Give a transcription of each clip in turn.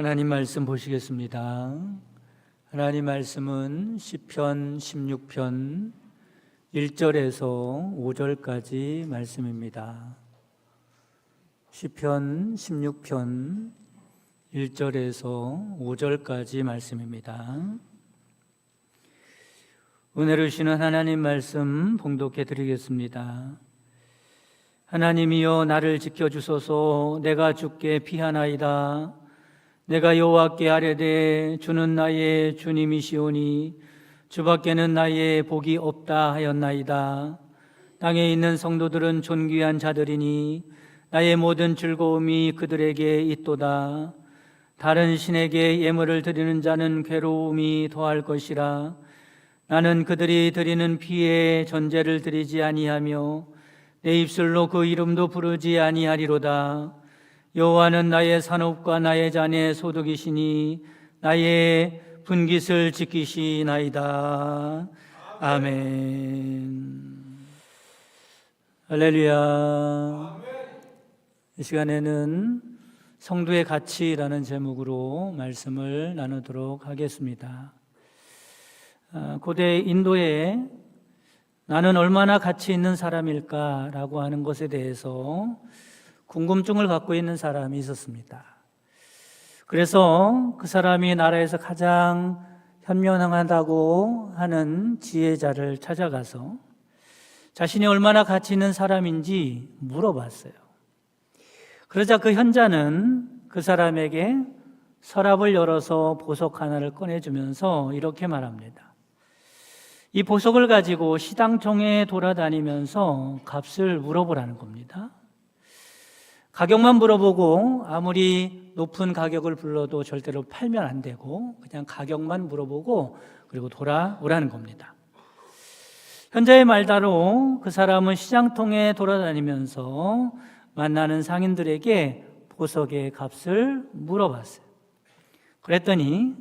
하나님 말씀 보시겠습니다. 하나님 말씀은 시편 16편 1절에서 5절까지 말씀입니다. 시편 16편 1절에서 5절까지 말씀입니다. 은혜를 주시는 하나님 말씀 봉독해 드리겠습니다. 하나님이여 나를 지켜주소서. 내가 주께 피하나이다. 내가 여호와께 아뢰되 주는 나의 주님이시오니 주밖에는 나의 복이 없다 하였나이다. 땅에 있는 성도들은 존귀한 자들이니 나의 모든 즐거움이 그들에게 있도다. 다른 신에게 예물을 드리는 자는 괴로움이 더할 것이라. 나는 그들이 드리는 피에 전제를 드리지 아니하며 내 입술로 그 이름도 부르지 아니하리로다. 여호와는 나의 산업과 나의 잔의 소득이시니 나의 분깃을 지키시나이다. 아멘. 할렐루야. 이 시간에는 성도의 가치라는 제목으로 말씀을 나누도록 하겠습니다. 고대 인도에 나는 얼마나 가치 있는 사람일까라고 하는 것에 대해서 궁금증을 갖고 있는 사람이 있었습니다. 그래서 그 사람이 나라에서 가장 현명하다고 하는 지혜자를 찾아가서 자신이 얼마나 가치 있는 사람인지 물어봤어요. 그러자 그 현자는 그 사람에게 서랍을 열어서 보석 하나를 꺼내주면서 이렇게 말합니다. 이 보석을 가지고 시당청에 돌아다니면서 값을 물어보라는 겁니다. 가격만 물어보고 아무리 높은 가격을 불러도 절대로 팔면 안 되고 그냥 가격만 물어보고 그리고 돌아오라는 겁니다. 현자의 말대로 그 사람은 시장통에 돌아다니면서 만나는 상인들에게 보석의 값을 물어봤어요. 그랬더니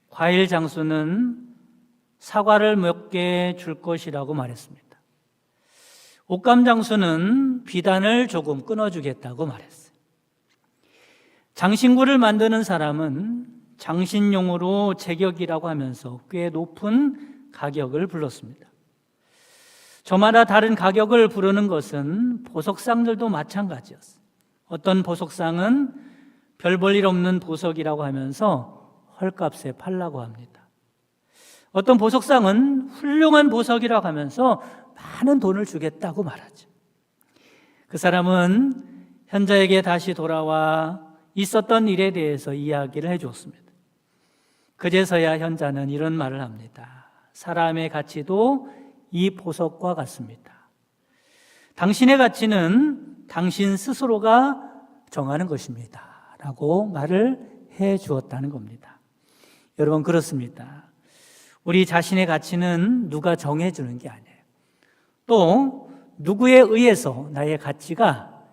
과일 장수는 사과를 몇 개 줄 것이라고 말했습니다. 옷감 장수는 비단을 조금 끊어주겠다고 말했어요. 장신구를 만드는 사람은 장신용으로 제격이라고 하면서 꽤 높은 가격을 불렀습니다. 저마다 다른 가격을 부르는 것은 보석상들도 마찬가지였어요. 어떤 보석상은 별 볼 일 없는 보석이라고 하면서 헐값에 팔라고 합니다. 어떤 보석상은 훌륭한 보석이라고 하면서 많은 돈을 주겠다고 말하죠. 그 사람은 현자에게 다시 돌아와 있었던 일에 대해서 이야기를 해주었습니다. 그제서야 현자는 이런 말을 합니다. 사람의 가치도 이 보석과 같습니다. 당신의 가치는 당신 스스로가 정하는 것입니다. 라고 말을 해 주었다는 겁니다. 여러분, 그렇습니다. 우리 자신의 가치는 누가 정해주는 게 아니에요. 또 누구에 의해서 나의 가치가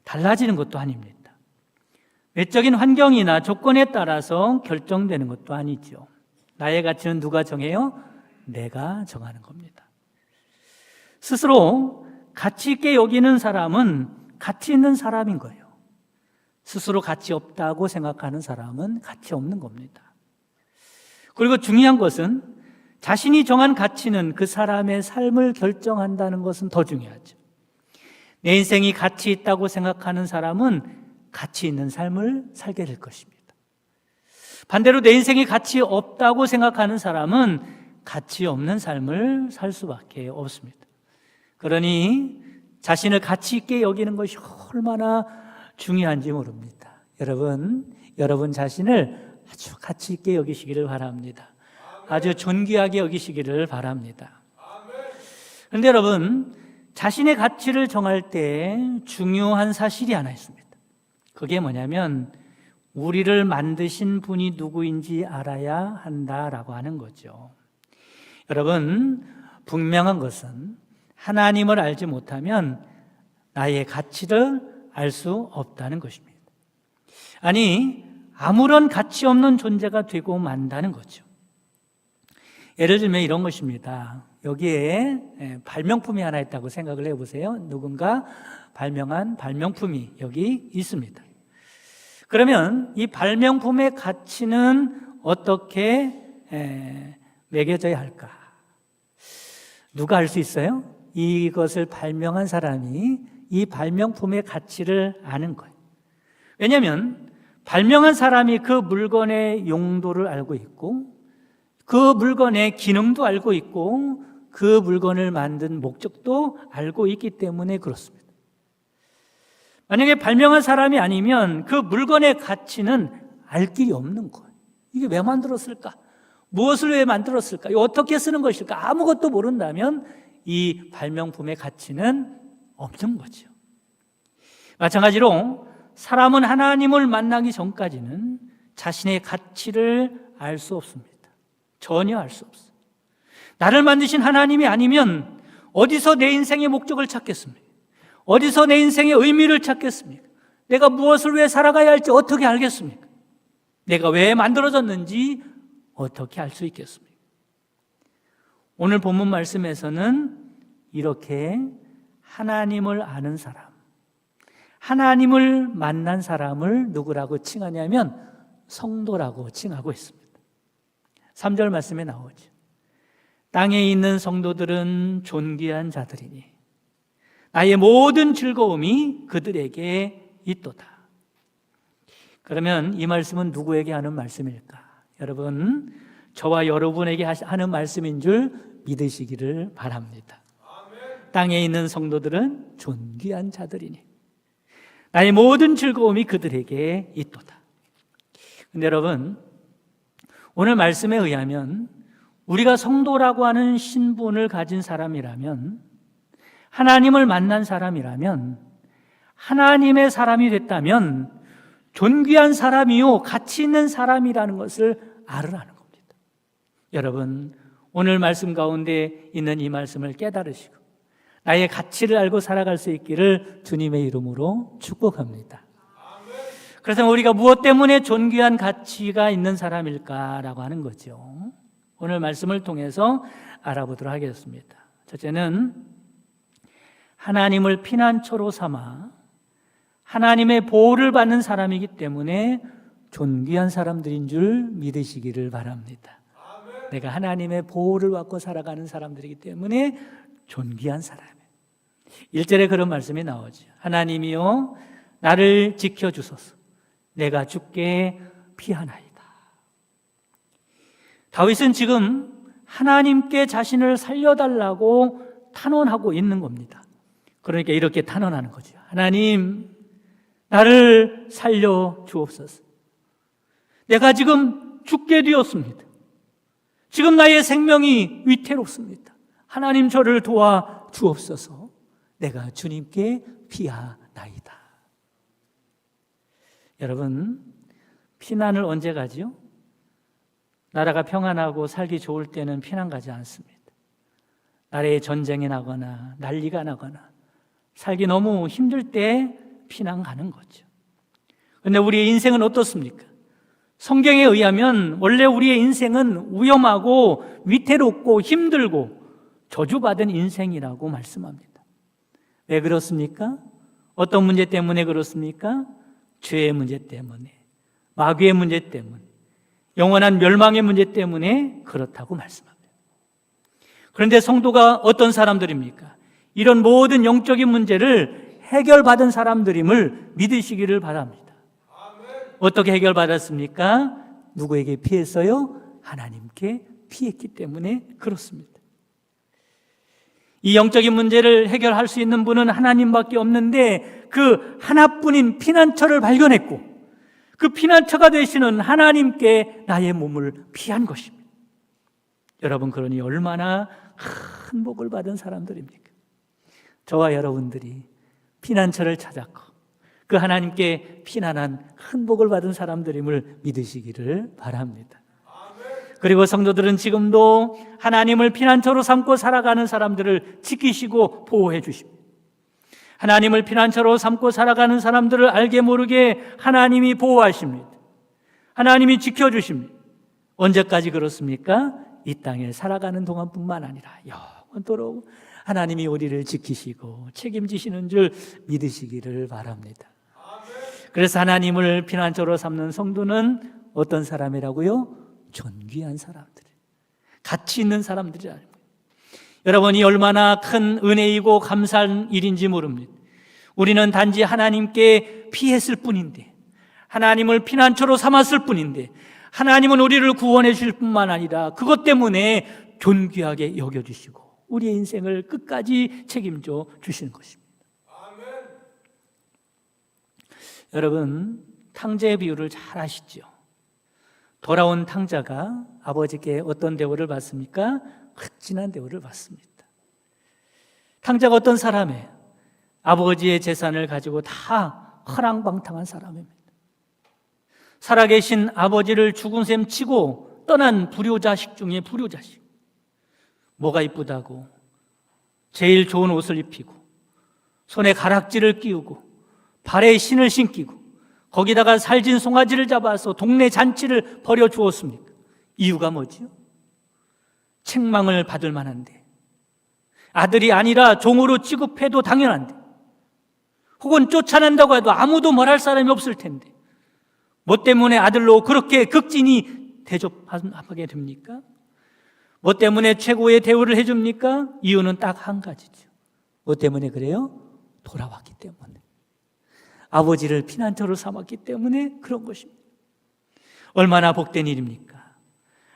달라지는 것도 아닙니다. 외적인 환경이나 조건에 따라서 결정되는 것도 아니죠. 나의 가치는 누가 정해요? 내가 정하는 겁니다. 스스로 가치 있게 여기는 사람은 가치 있는 사람인 거예요. 스스로 가치 없다고 생각하는 사람은 가치 없는 겁니다. 그리고 중요한 것은 자신이 정한 가치는 그 사람의 삶을 결정한다는 것은 더 중요하죠. 내 인생이 가치 있다고 생각하는 사람은 가치 있는 삶을 살게 될 것입니다. 반대로 내 인생이 가치 없다고 생각하는 사람은 가치 없는 삶을 살 수밖에 없습니다. 그러니 자신을 가치 있게 여기는 것이 얼마나 중요한지 모릅니다. 여러분 자신을 아주 가치 있게 여기시기를 바랍니다. 아주 존귀하게 여기시기를 바랍니다. 그런데 여러분, 자신의 가치를 정할 때 중요한 사실이 하나 있습니다. 그게 뭐냐면 우리를 만드신 분이 누구인지 알아야 한다라고 하는 거죠. 여러분, 분명한 것은 하나님을 알지 못하면 나의 가치를 알 수 없다는 것입니다. 아니, 아무런 가치 없는 존재가 되고 만다는 거죠. 예를 들면 이런 것입니다. 여기에 발명품이 하나 있다고 생각을 해보세요. 누군가 발명한 발명품이 여기 있습니다. 그러면 이 발명품의 가치는 어떻게 매겨져야 할까? 누가 알 수 있어요? 이것을 발명한 사람이 이 발명품의 가치를 아는 거예요. 왜냐하면 발명한 사람이 그 물건의 용도를 알고 있고 그 물건의 기능도 알고 있고 그 물건을 만든 목적도 알고 있기 때문에 그렇습니다. 만약에 발명한 사람이 아니면 그 물건의 가치는 알 길이 없는 거예요. 이게 왜 만들었을까? 무엇을 왜 만들었을까? 어떻게 쓰는 것일까? 아무것도 모른다면 이 발명품의 가치는 없는 거죠. 마찬가지로 사람은 하나님을 만나기 전까지는 자신의 가치를 알 수 없습니다. 전혀 알 수 없어요. 나를 만드신 하나님이 아니면 어디서 내 인생의 목적을 찾겠습니까? 어디서 내 인생의 의미를 찾겠습니까? 내가 무엇을 왜 살아가야 할지 어떻게 알겠습니까? 내가 왜 만들어졌는지 어떻게 알 수 있겠습니까? 오늘 본문 말씀에서는 이렇게 하나님을 아는 사람, 하나님을 만난 사람을 누구라고 칭하냐면 성도라고 칭하고 있습니다. 3절 말씀에 나오죠. 땅에 있는 성도들은 존귀한 자들이니 나의 모든 즐거움이 그들에게 있도다. 그러면 이 말씀은 누구에게 하는 말씀일까? 여러분, 저와 여러분에게 하는 말씀인 줄 믿으시기를 바랍니다. 땅에 있는 성도들은 존귀한 자들이니 나의 모든 즐거움이 그들에게 있도다. 근데 여러분, 오늘 말씀에 의하면 우리가 성도라고 하는 신분을 가진 사람이라면, 하나님을 만난 사람이라면, 하나님의 사람이 됐다면 존귀한 사람이요 가치 있는 사람이라는 것을 알으라는 겁니다. 여러분, 오늘 말씀 가운데 있는 이 말씀을 깨달으시고 나의 가치를 알고 살아갈 수 있기를 주님의 이름으로 축복합니다. 그래서 우리가 무엇 때문에 존귀한 가치가 있는 사람일까라고 하는 거죠. 오늘 말씀을 통해서 알아보도록 하겠습니다. 첫째는 하나님을 피난처로 삼아 하나님의 보호를 받는 사람이기 때문에 존귀한 사람들인 줄 믿으시기를 바랍니다. 내가 하나님의 보호를 받고 살아가는 사람들이기 때문에 존귀한 사람이에요. 1절에 그런 말씀이 나오죠. 하나님이여 나를 지켜주소서. 내가 주께 피하나이다. 다윗은 지금 하나님께 자신을 살려달라고 탄원하고 있는 겁니다. 그러니까 이렇게 탄원하는 거죠. 하나님, 나를 살려 주옵소서. 내가 지금 죽게 되었습니다. 지금 나의 생명이 위태롭습니다. 하나님 저를 도와 주옵소서. 내가 주님께 피하나이다. 여러분, 피난을 언제 가죠? 나라가 평안하고 살기 좋을 때는 피난 가지 않습니다. 나라에 전쟁이 나거나 난리가 나거나 살기 너무 힘들 때 피난 가는 거죠. 그런데 우리의 인생은 어떻습니까? 성경에 의하면 원래 우리의 인생은 위험하고 위태롭고 힘들고 저주받은 인생이라고 말씀합니다. 왜 그렇습니까? 어떤 문제 때문에 그렇습니까? 죄의 문제 때문에, 마귀의 문제 때문에, 영원한 멸망의 문제 때문에 그렇다고 말씀합니다. 그런데 성도가 어떤 사람들입니까? 이런 모든 영적인 문제를 해결받은 사람들임을 믿으시기를 바랍니다. 어떻게 해결받았습니까? 누구에게 피했어요? 하나님께 피했기 때문에 그렇습니다. 이 영적인 문제를 해결할 수 있는 분은 하나님밖에 없는데 그 하나뿐인 피난처를 발견했고 그 피난처가 되시는 하나님께 나의 몸을 피한 것입니다. 여러분, 그러니 얼마나 큰 복을 받은 사람들입니까? 저와 여러분들이 피난처를 찾았고 그 하나님께 피난한 큰 복을 받은 사람들임을 믿으시기를 바랍니다. 그리고 성도들은 지금도 하나님을 피난처로 삼고 살아가는 사람들을 지키시고 보호해 주십니다. 하나님을 피난처로 삼고 살아가는 사람들을 알게 모르게 하나님이 보호하십니다. 하나님이 지켜주십니다. 언제까지 그렇습니까? 이 땅에 살아가는 동안뿐만 아니라 영원토록 하나님이 우리를 지키시고 책임지시는 줄 믿으시기를 바랍니다. 그래서 하나님을 피난처로 삼는 성도는 어떤 사람이라고요? 존귀한 사람들, 가치 있는 사람들이라는 거예요. 여러분이 얼마나 큰 은혜이고 감사한 일인지 모릅니다. 우리는 단지 하나님께 피했을 뿐인데, 하나님을 피난처로 삼았을 뿐인데, 하나님은 우리를 구원해 주실 뿐만 아니라 그것 때문에 존귀하게 여겨주시고 우리의 인생을 끝까지 책임져 주시는 것입니다. 아멘. 여러분, 탕자의 비유를 잘 아시죠? 돌아온 탕자가 아버지께 어떤 대우를 받습니까? 극진한 대우를 받습니다. 탕자가 어떤 사람이에요? 아버지의 재산을 가지고 다 허랑방탕한 사람입니다. 살아계신 아버지를 죽은 셈 치고 떠난 불효자식 중에 불효자식. 뭐가 이쁘다고 제일 좋은 옷을 입히고 손에 가락지를 끼우고 발에 신을 신기고 거기다가 살진 송아지를 잡아서 동네 잔치를 벌여 주었습니까? 이유가 뭐지요? 책망을 받을 만한데, 아들이 아니라 종으로 취급해도 당연한데, 혹은 쫓아낸다고 해도 아무도 뭘 할 사람이 없을 텐데, 뭐 때문에 아들로 그렇게 극진히 대접하게 됩니까? 뭐 때문에 최고의 대우를 해줍니까? 이유는 딱 한 가지죠. 뭐 때문에 그래요? 돌아왔기 때문에. 아버지를 피난처로 삼았기 때문에 그런 것입니다. 얼마나 복된 일입니까?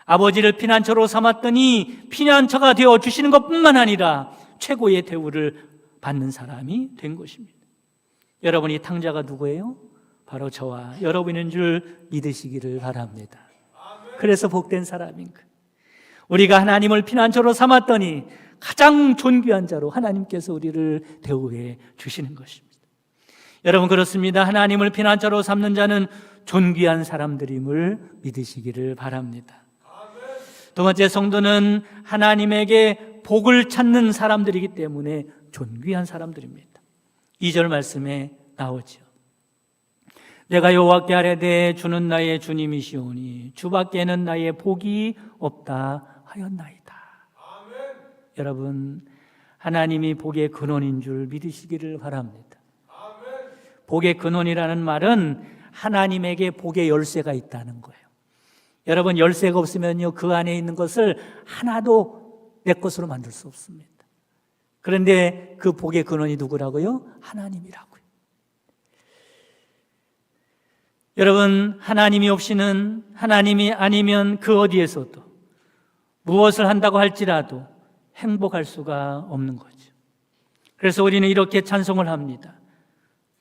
아버지를 피난처로 삼았더니 피난처가 되어 주시는 것뿐만 아니라 최고의 대우를 받는 사람이 된 것입니다. 여러분이 탕자가 누구예요? 바로 저와 여러분인 줄 믿으시기를 바랍니다. 그래서 복된 사람인 거예요. 우리가 하나님을 피난처로 삼았더니 가장 존귀한 자로 하나님께서 우리를 대우해 주시는 것입니다. 여러분, 그렇습니다. 하나님을 피난처로 삼는 자는 존귀한 사람들임을 믿으시기를 바랍니다. 두 번째, 성도는 하나님에게 복을 찾는 사람들이기 때문에 존귀한 사람들입니다. 2절 말씀에 나오죠. 내가 여호와께 아뢰되 주는 나의 주님이시오니 주밖에는 나의 복이 없다 하였나이다. 아멘. 여러분, 하나님이 복의 근원인 줄 믿으시기를 바랍니다. 아멘. 복의 근원이라는 말은 하나님에게 복의 열쇠가 있다는 거예요. 여러분, 열쇠가 없으면요, 그 안에 있는 것을 하나도 내 것으로 만들 수 없습니다. 그런데 그 복의 근원이 누구라고요? 하나님이라고요. 여러분, 하나님이 없이는, 하나님이 아니면 그 어디에서도 무엇을 한다고 할지라도 행복할 수가 없는 거죠. 그래서 우리는 이렇게 찬송을 합니다.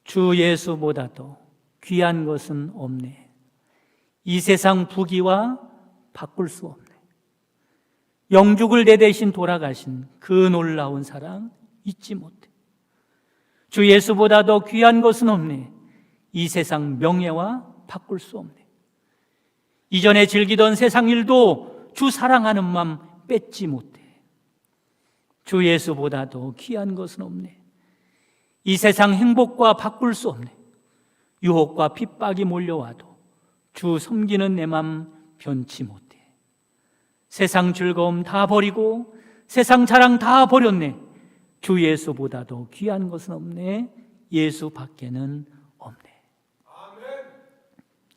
주 예수보다도 귀한 것은 없네. 이 세상 부귀와 바꿀 수 없네. 영죽을 내 대신 돌아가신 그 놀라운 사랑 잊지 못해. 주 예수보다도 귀한 것은 없네. 이 세상 명예와 바꿀 수 없네. 이전에 즐기던 세상 일도 주 사랑하는 마음 뺏지 못해. 주 예수보다도 귀한 것은 없네. 이 세상 행복과 바꿀 수 없네. 유혹과 핍박이 몰려와도 주 섬기는 내 맘 변치 못해. 세상 즐거움 다 버리고 세상 자랑 다 버렸네. 주 예수보다도 귀한 것은 없네. 예수 밖에는 없네.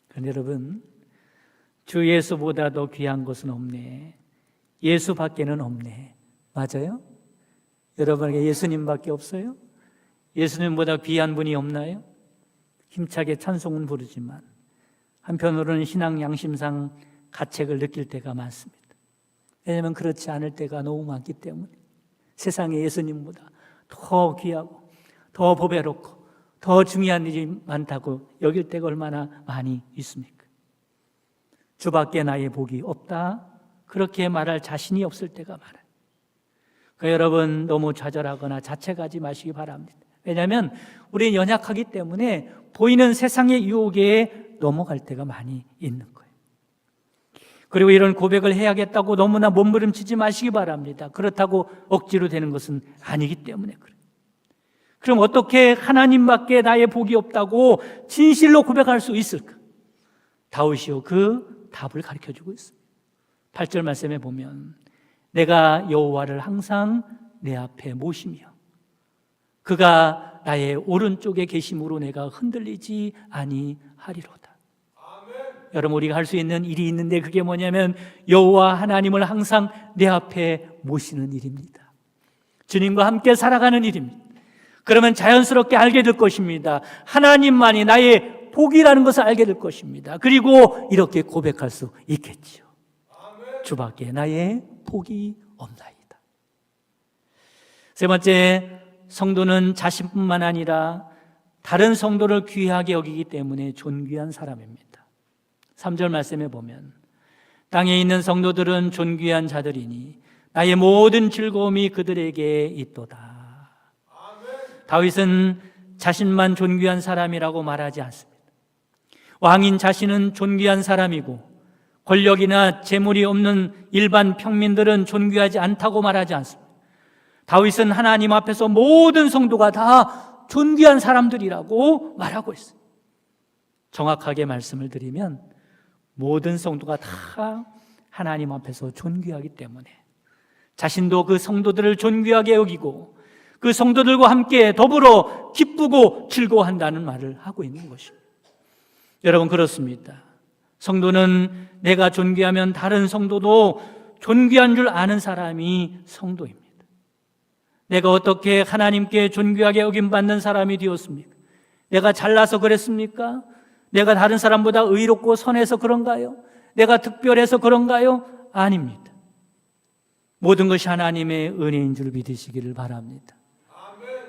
그런데 여러분, 주 예수보다도 귀한 것은 없네. 예수 밖에는 없네. 맞아요? 여러분에게 예수님밖에 없어요? 예수님보다 귀한 분이 없나요? 힘차게 찬송은 부르지만 한편으로는 신앙 양심상 가책을 느낄 때가 많습니다. 왜냐하면 그렇지 않을 때가 너무 많기 때문에. 세상에 예수님보다 더 귀하고 더 보배롭고 더 중요한 일이 많다고 여길 때가 얼마나 많이 있습니까? 주밖에 나의 복이 없다, 그렇게 말할 자신이 없을 때가 많아요. 그러니까 여러분, 너무 좌절하거나 자책하지 마시기 바랍니다. 왜냐하면 우리는 연약하기 때문에 보이는 세상의 유혹에 넘어갈 때가 많이 있는 거예요. 그리고 이런 고백을 해야겠다고 너무나 몸부림치지 마시기 바랍니다. 그렇다고 억지로 되는 것은 아니기 때문에 그래요. 그럼 어떻게 하나님밖에 나의 복이 없다고 진실로 고백할 수 있을까? 다윗이요, 그 답을 가르쳐주고 있습니다. 8절 말씀에 보면 내가 여호와를 항상 내 앞에 모시며 그가 나의 오른쪽에 계심으로 내가 흔들리지 아니하리로다. 여러분, 우리가 할 수 있는 일이 있는데 그게 뭐냐면 여호와 하나님을 항상 내 앞에 모시는 일입니다. 주님과 함께 살아가는 일입니다. 그러면 자연스럽게 알게 될 것입니다. 하나님만이 나의 복이라는 것을 알게 될 것입니다. 그리고 이렇게 고백할 수 있겠지요. 주밖에 나의 복이 없나이다. 세 번째, 성도는 자신뿐만 아니라 다른 성도를 귀하게 여기기 때문에 존귀한 사람입니다. 3절 말씀에 보면 땅에 있는 성도들은 존귀한 자들이니 나의 모든 즐거움이 그들에게 있도다. 다윗은 자신만 존귀한 사람이라고 말하지 않습니다. 왕인 자신은 존귀한 사람이고 권력이나 재물이 없는 일반 평민들은 존귀하지 않다고 말하지 않습니다. 다윗은 하나님 앞에서 모든 성도가 다 존귀한 사람들이라고 말하고 있어요. 정확하게 말씀을 드리면 모든 성도가 다 하나님 앞에서 존귀하기 때문에 자신도 그 성도들을 존귀하게 여기고 그 성도들과 함께 더불어 기쁘고 즐거워한다는 말을 하고 있는 것입니다. 여러분, 그렇습니다. 성도는 내가 존귀하면 다른 성도도 존귀한 줄 아는 사람이 성도입니다. 내가 어떻게 하나님께 존귀하게 여김받는 사람이 되었습니까? 내가 잘나서 그랬습니까? 내가 다른 사람보다 의롭고 선해서 그런가요? 내가 특별해서 그런가요? 아닙니다. 모든 것이 하나님의 은혜인 줄 믿으시기를 바랍니다.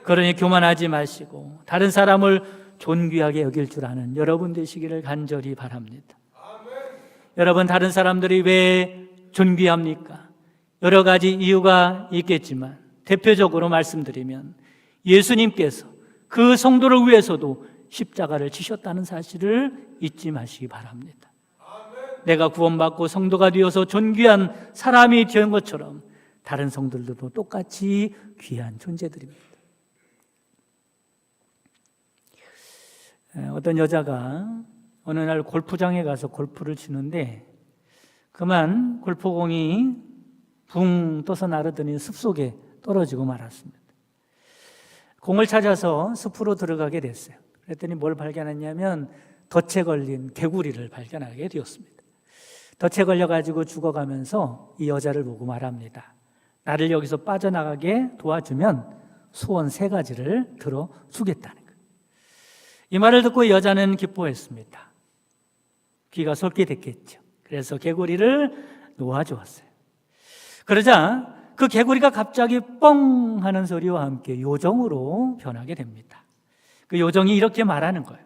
그러니 교만하지 마시고 다른 사람을 존귀하게 여길 줄 아는 여러분 되시기를 간절히 바랍니다. 여러분, 다른 사람들이 왜 존귀합니까? 여러 가지 이유가 있겠지만 대표적으로 말씀드리면 예수님께서 그 성도를 위해서도 십자가를 지셨다는 사실을 잊지 마시기 바랍니다. 내가 구원받고 성도가 되어서 존귀한 사람이 된 것처럼 다른 성도들도 똑같이 귀한 존재들입니다. 어떤 여자가 어느 날 골프장에 가서 골프를 치는데 그만 골프공이 붕 떠서 나르더니 숲속에 떨어지고 말았습니다. 공을 찾아서 숲으로 들어가게 됐어요. 그랬더니 뭘 발견했냐면 덫에 걸린 개구리를 발견하게 되었습니다. 덫에 걸려가지고 죽어가면서 이 여자를 보고 말합니다. 나를 여기서 빠져나가게 도와주면 소원 3가지를 들어주겠다는 거예요. 이 말을 듣고 이 여자는 기뻐했습니다. 귀가 솔깃 됐겠죠. 그래서 개구리를 놓아주었어요. 그러자 그 개구리가 갑자기 뻥 하는 소리와 함께 요정으로 변하게 됩니다. 그 요정이 이렇게 말하는 거예요.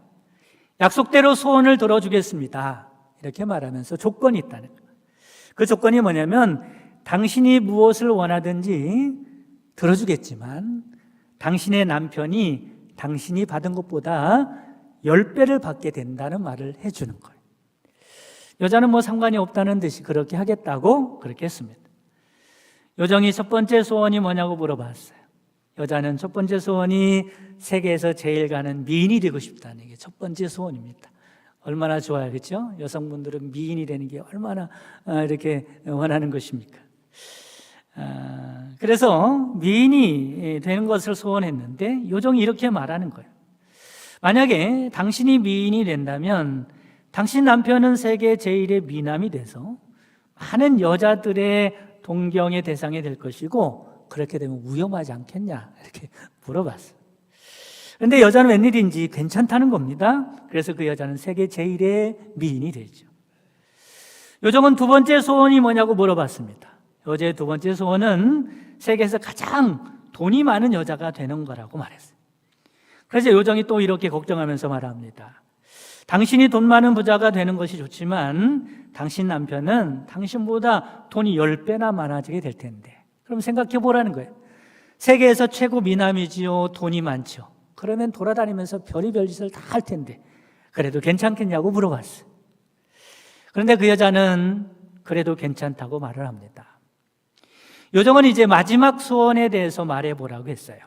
약속대로 소원을 들어주겠습니다. 이렇게 말하면서 조건이 있다는 거예요. 그 조건이 뭐냐면 당신이 무엇을 원하든지 들어주겠지만 당신의 남편이 당신이 받은 것보다 10배를 받게 된다는 말을 해주는 거예요. 여자는 뭐 상관이 없다는 듯이 그렇게 하겠다고 그렇게 했습니다. 요정이 첫 번째 소원이 뭐냐고 물어봤어요. 여자는 첫 번째 소원이 세계에서 제일 가는 미인이 되고 싶다는 게 첫 번째 소원입니다. 얼마나 좋아요, 그렇죠? 여성분들은 미인이 되는 게 얼마나 이렇게 원하는 것입니까? 그래서 미인이 되는 것을 소원했는데 요정이 이렇게 말하는 거예요. 만약에 당신이 미인이 된다면 당신 남편은 세계 제일의 미남이 돼서 많은 여자들의 동경의 대상이 될 것이고 그렇게 되면 위험하지 않겠냐 이렇게 물어봤어요. 그런데 여자는 웬일인지 괜찮다는 겁니다. 그래서 그 여자는 세계 제일의 미인이 되죠. 요정은 두 번째 소원이 뭐냐고 물어봤습니다. 여자의 두 번째 소원은 세계에서 가장 돈이 많은 여자가 되는 거라고 말했어요. 그래서 요정이 또 이렇게 걱정하면서 말합니다. 당신이 돈 많은 부자가 되는 것이 좋지만 당신 남편은 당신보다 돈이 10배나 많아지게 될 텐데 그럼 생각해 보라는 거예요. 세계에서 최고 미남이지요, 돈이 많죠. 그러면 돌아다니면서 별의별 짓을 다 할 텐데 그래도 괜찮겠냐고 물어봤어요. 그런데 그 여자는 그래도 괜찮다고 말을 합니다. 요정은 이제 마지막 소원에 대해서 말해보라고 했어요.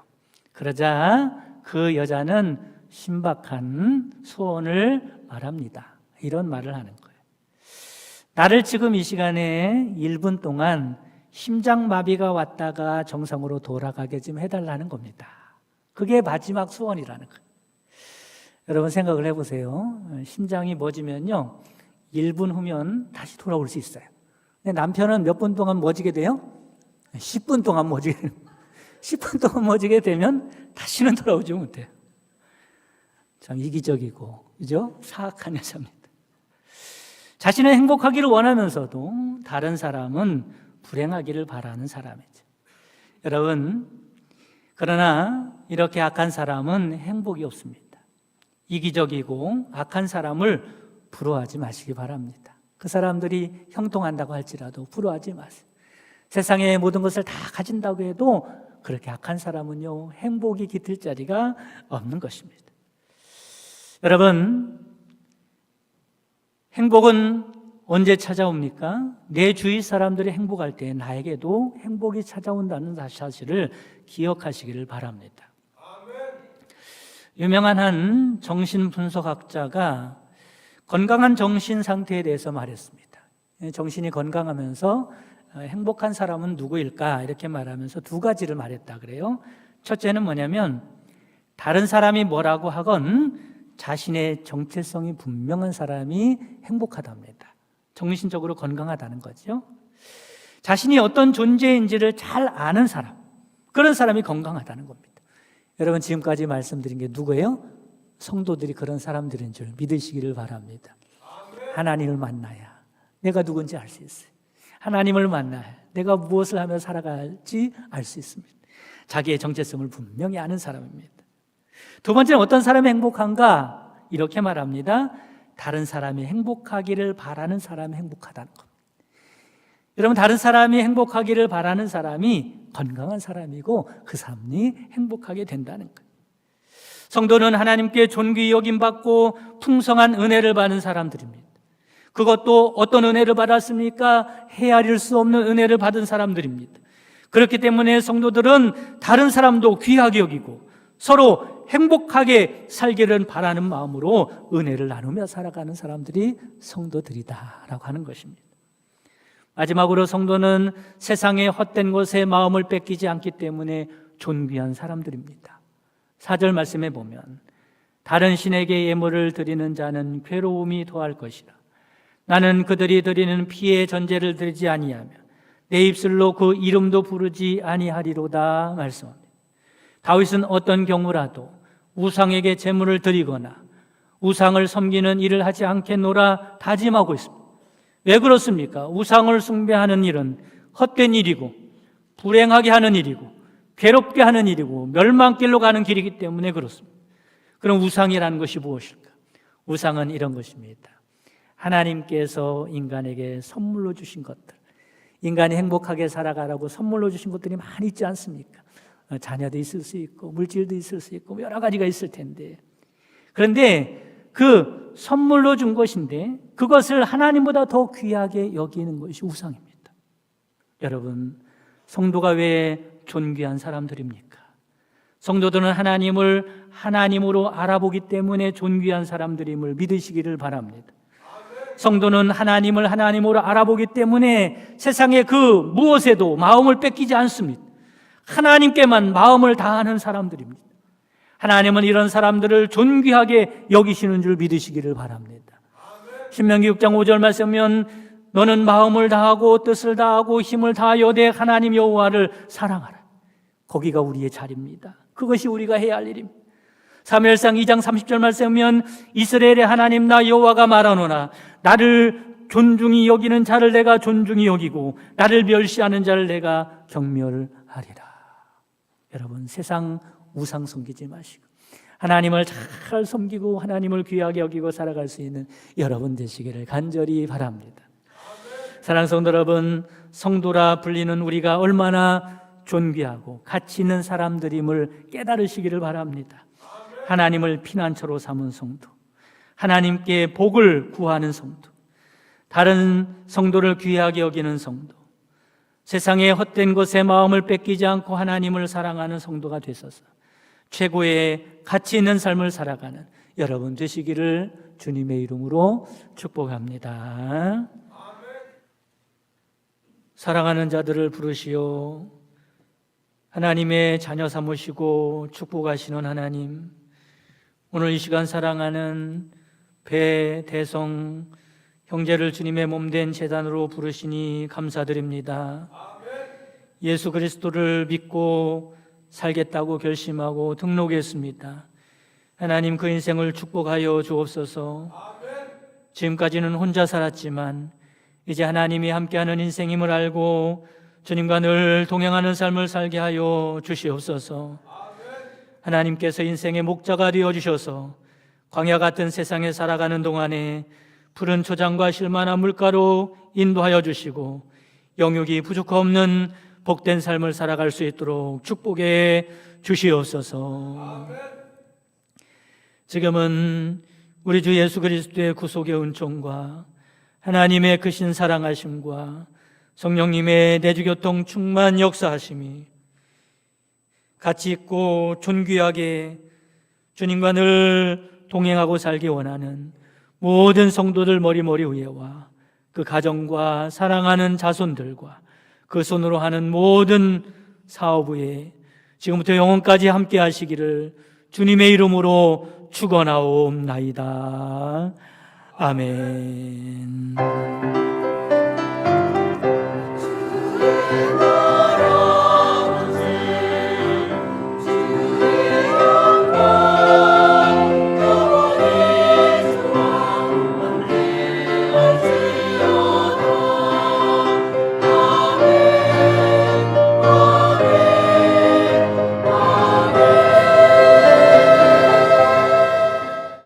그러자 그 여자는 신박한 소원을 말합니다. 이런 말을 하는 거예요. 나를 지금 이 시간에 1분 동안 심장마비가 왔다가 정상으로 돌아가게 좀 해달라는 겁니다. 그게 마지막 소원이라는 거예요. 여러분 생각을 해보세요. 심장이 멎으면요 1분 후면 다시 돌아올 수 있어요. 근데 남편은 몇 분 동안 멎게 돼요? 10분 동안 멎게 돼요. 10분 동안 멎게 되면 다시는 돌아오지 못해요. 참 이기적이고 그죠? 사악한 여자입니다. 자신은 행복하기를 원하면서도 다른 사람은 불행하기를 바라는 사람이죠. 여러분, 그러나 이렇게 악한 사람은 행복이 없습니다. 이기적이고 악한 사람을 부러워하지 마시기 바랍니다. 그 사람들이 형통한다고 할지라도 부러워하지 마세요. 세상의 모든 것을 다 가진다고 해도 그렇게 악한 사람은요 행복이 깃들 자리가 없는 것입니다. 여러분, 행복은 언제 찾아옵니까? 내 주위 사람들이 행복할 때 나에게도 행복이 찾아온다는 사실을 기억하시기를 바랍니다. 유명한 한 정신분석학자가 건강한 정신 상태에 대해서 말했습니다. 정신이 건강하면서 행복한 사람은 누구일까? 이렇게 말하면서 두 가지를 말했다 그래요. 첫째는 뭐냐면 다른 사람이 뭐라고 하건 자신의 정체성이 분명한 사람이 행복하답니다. 정신적으로 건강하다는 거죠. 자신이 어떤 존재인지를 잘 아는 사람, 그런 사람이 건강하다는 겁니다. 여러분 지금까지 말씀드린 게 누구예요? 성도들이 그런 사람들인 줄 믿으시기를 바랍니다. 하나님을 만나야 내가 누군지 알 수 있어요. 하나님을 만나야 내가 무엇을 하며 살아갈지 알 수 있습니다. 자기의 정체성을 분명히 아는 사람입니다. 두 번째는 어떤 사람이 행복한가? 이렇게 말합니다. 다른 사람이 행복하기를 바라는 사람이 행복하다는 겁니다. 여러분, 다른 사람이 행복하기를 바라는 사람이 건강한 사람이고 그 사람이 행복하게 된다는 거예요. 성도는 하나님께 존귀 여김받고 풍성한 은혜를 받는 사람들입니다. 그것도 어떤 은혜를 받았습니까? 헤아릴 수 없는 은혜를 받은 사람들입니다. 그렇기 때문에 성도들은 다른 사람도 귀하게 여기고 서로 행복하게 살기를 바라는 마음으로 은혜를 나누며 살아가는 사람들이 성도들이다라고 하는 것입니다. 마지막으로 성도는 세상의 헛된 것에 마음을 뺏기지 않기 때문에 존귀한 사람들입니다. 4절 말씀에 보면 다른 신에게 예물을 드리는 자는 괴로움이 더할 것이라. 나는 그들이 드리는 피의 전제를 드리지 아니하며 내 입술로 그 이름도 부르지 아니하리로다 말씀합니다. 다윗은 어떤 경우라도 우상에게 제물을 드리거나 우상을 섬기는 일을 하지 않겠노라 다짐하고 있습니다. 왜 그렇습니까? 우상을 숭배하는 일은 헛된 일이고 불행하게 하는 일이고 괴롭게 하는 일이고 멸망길로 가는 길이기 때문에 그렇습니다. 그럼 우상이라는 것이 무엇일까? 우상은 이런 것입니다. 하나님께서 인간에게 선물로 주신 것들, 인간이 행복하게 살아가라고 선물로 주신 것들이 많이 있지 않습니까? 자녀도 있을 수 있고 물질도 있을 수 있고 여러 가지가 있을 텐데, 그런데 그 선물로 준 것인데 그것을 하나님보다 더 귀하게 여기는 것이 우상입니다. 여러분, 성도가 왜 존귀한 사람들입니까? 성도들은 하나님을 하나님으로 알아보기 때문에 존귀한 사람들임을 믿으시기를 바랍니다. 성도는 하나님을 하나님으로 알아보기 때문에 세상의 그 무엇에도 마음을 뺏기지 않습니다. 하나님께만 마음을 다하는 사람들입니다. 하나님은 이런 사람들을 존귀하게 여기시는 줄 믿으시기를 바랍니다. 신명기 6장 5절 말씀하면 너는 마음을 다하고 뜻을 다하고 힘을 다하여 내 하나님 여호와를 사랑하라. 거기가 우리의 자리입니다. 그것이 우리가 해야 할 일입니다. 사무엘상 2장 30절 말씀하면 이스라엘의 하나님 나 여호와가 말하노라. 나를 존중히 여기는 자를 내가 존중히 여기고 나를 멸시하는 자를 내가 경멸하리라. 여러분, 세상 우상 섬기지 마시고 하나님을 잘 섬기고 하나님을 귀하게 여기고 살아갈 수 있는 여러분 되시기를 간절히 바랍니다. 사랑하는 성도 여러분, 성도라 불리는 우리가 얼마나 존귀하고 가치 있는 사람들임을 깨달으시기를 바랍니다. 하나님을 피난처로 삼은 성도, 하나님께 복을 구하는 성도, 다른 성도를 귀하게 여기는 성도, 세상의 헛된 것에 마음을 뺏기지 않고 하나님을 사랑하는 성도가 되소서. 최고의 가치 있는 삶을 살아가는 여러분 되시기를 주님의 이름으로 축복합니다. 사랑하는 자들을 부르시오. 하나님의 자녀 삼으시고 축복하시는 하나님, 오늘 이 시간 사랑하는 배, 대성, 형제를 주님의 몸된 제단으로 부르시니 감사드립니다. 예수 그리스도를 믿고 살겠다고 결심하고 등록했습니다. 하나님, 그 인생을 축복하여 주옵소서. 지금까지는 혼자 살았지만 이제 하나님이 함께하는 인생임을 알고 주님과 늘 동행하는 삶을 살게 하여 주시옵소서. 하나님께서 인생의 목자가 되어주셔서 광야 같은 세상에 살아가는 동안에 푸른 초장과 실만한 물가로 인도하여 주시고 영육이 부족없는 복된 삶을 살아갈 수 있도록 축복해 주시옵소서. 지금은 우리 주 예수 그리스도의 구속의 은총과 하나님의 크신 사랑하심과 성령님의 내주교통 충만 역사하심이 가치 있고 존귀하게 주님과 늘 동행하고 살기 원하는 모든 성도들 머리머리 위에와 그 가정과 사랑하는 자손들과 그 손으로 하는 모든 사업 위에 지금부터 영원까지 함께 하시기를 주님의 이름으로 축원하옵나이다. 아멘.